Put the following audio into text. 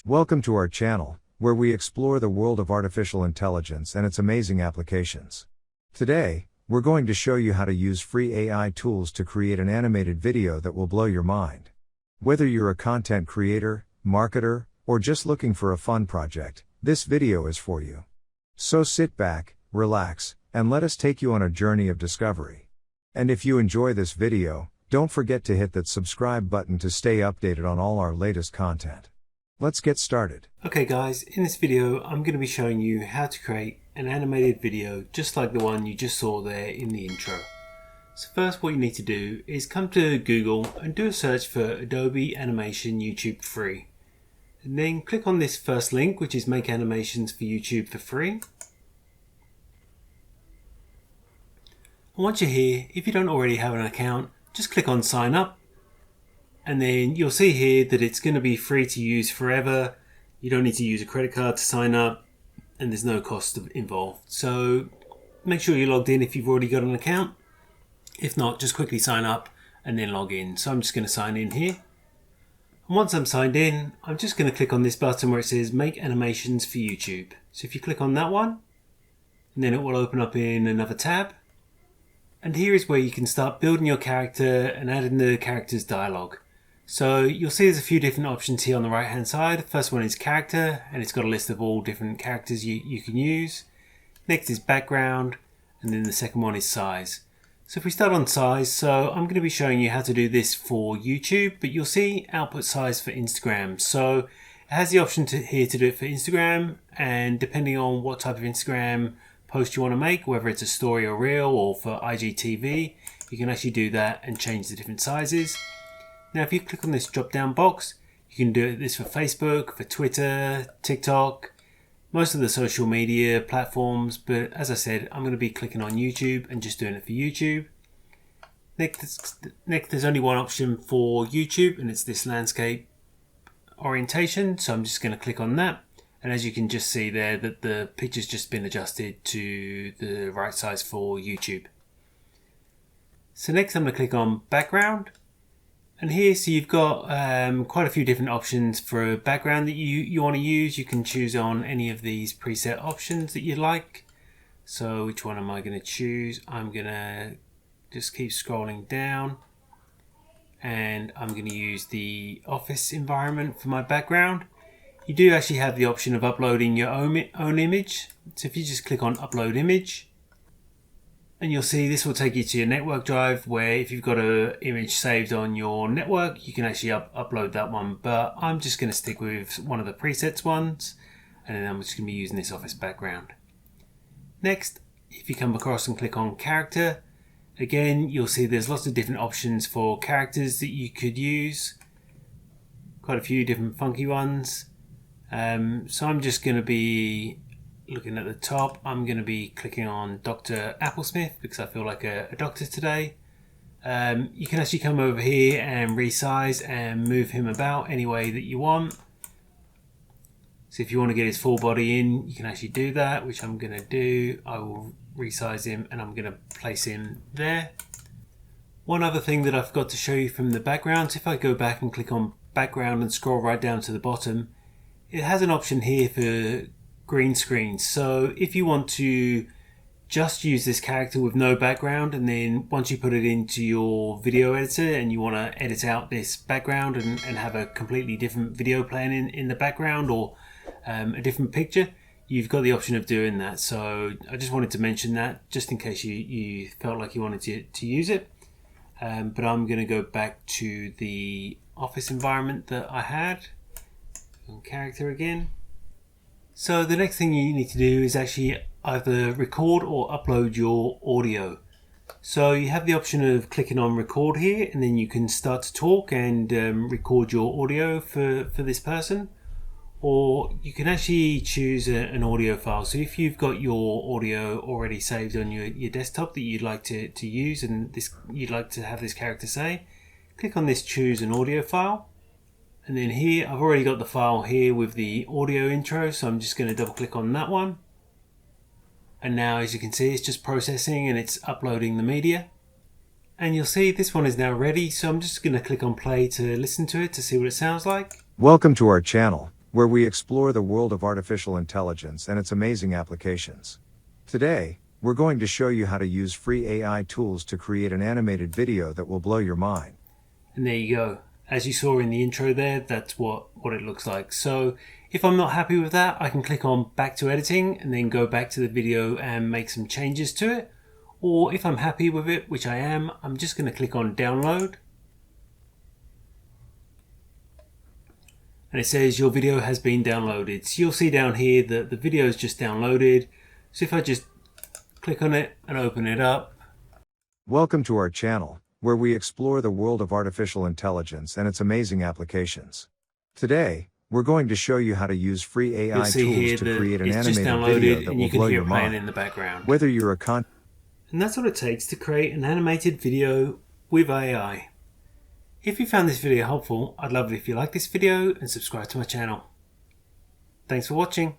Welcome to our channel, where we explore the world of artificial intelligence and its amazing applications. Today, we're going to show you how to use free AI tools to create an animated video that will blow your mind. Whether you're a content creator, marketer, or just looking for a fun project, this video is for you. So sit back, relax, and let us take you on a journey of discovery. And if you enjoy this video, don't forget to hit that subscribe button to stay updated on all our latest content. Let's get started. Okay guys, in this video I'm going to be showing you how to create an animated video just like the one you just saw there in the intro. So first what you need to do is come to Google and do a search for Adobe Animation YouTube Free. And then click on this first link, which is Make Animations for YouTube for Free. And once you're here, if you don't already have an account, just click on Sign Up. And then you'll see here that it's going to be free to use forever. You don't need to use a credit card to sign up, and there's no cost involved. So make sure you're logged in if you've already got an account. If not, just quickly sign up and then log in. So I'm just going to sign in here. And once I'm signed in, I'm just going to click on this button where it says Make Animations for YouTube. So if you click on that one, and then it will open up in another tab. And here is where you can start building your character and adding the character's dialogue. So you'll see there's a few different options here on the right hand side. The first one is character, and it's got a list of all different characters you can use. Next is background, and then the second one is size. So if we start on size, so I'm going to be showing you how to do this for YouTube, but you'll see output size for Instagram. So it has the option here to do it for Instagram, and depending on what type of Instagram post you want to make, whether it's a story or reel or for IGTV, you can actually do that and change the different sizes. Now if you click on this drop down box, you can do this for Facebook, for Twitter, TikTok, most of the social media platforms, but as I said, I'm going to be clicking on YouTube and just doing it for YouTube. Next there's only one option for YouTube, and it's this landscape orientation, so I'm just going to click on that. And as you can just see there, that the picture's just been adjusted to the right size for YouTube. So next I'm going to click on background. And here, so you've got quite a few different options for a background that you want to use. You can choose on any of these preset options that you like. So which one am I going to choose? I'm going to just keep scrolling down. And I'm going to use the office environment for my background. You do actually have the option of uploading your own image. So if you just click on upload image, and you'll see this will take you to your network drive, where if you've got an image saved on your network, you can actually upload that one. But I'm just going to stick with one of the presets ones, and then I'm just going to be using this office background. Next, if you come across and click on character, again, you'll see there's lots of different options for characters that you could use. Quite a few different funky ones. So I'm just going to be looking at the top. I'm going to be clicking on Dr. Applesmith because I feel like a doctor today. You can actually come over here and resize and move him about any way that you want. So if you want to get his full body in, you can actually do that, which I'm going to do. I will resize him and I'm going to place him there. One other thing that I forgot to show you from the background, so if I go back and click on background and scroll right down to the bottom, it has an option here for green screen. So if you want to just use this character with no background, and then once you put it into your video editor and you want to edit out this background and have a completely different video playing in the background, or a different picture, you've got the option of doing that. So I just wanted to mention that just in case you felt like you wanted to use it. But I'm going to go back to the office environment that I had. On character again. So the next thing you need to do is actually either record or upload your audio. So you have the option of clicking on record here, and then you can start to talk and record your audio for this person. Or you can actually choose an audio file. So if you've got your audio already saved on your desktop that you'd like to use, and you'd like to have this character say, click on this choose an audio file. And then here, I've already got the file here with the audio intro, so I'm just going to double click on that one. And now, as you can see, it's just processing and it's uploading the media. And you'll see this one is now ready, so I'm just going to click on play to listen to it to see what it sounds like. Welcome to our channel, where we explore the world of artificial intelligence and its amazing applications. Today, we're going to show you how to use free AI tools to create an animated video that will blow your mind. And there you go. As you saw in the intro there, that's what it looks like. So if I'm not happy with that, I can click on back to editing and then go back to the video and make some changes to it. Or if I'm happy with it, which I am, I'm just going to click on download. And it says your video has been downloaded. So you'll see down here that the video is just downloaded. So if I just click on it and open it up. Welcome to our channel, where we explore the world of artificial intelligence and its amazing applications. Today, we're going to show you how to use free AI tools to create an animated video that will blow your mind. In the background. Whether you're And that's what it takes to create an animated video with AI. If you found this video helpful, I'd love it if you like this video and subscribe to my channel. Thanks for watching.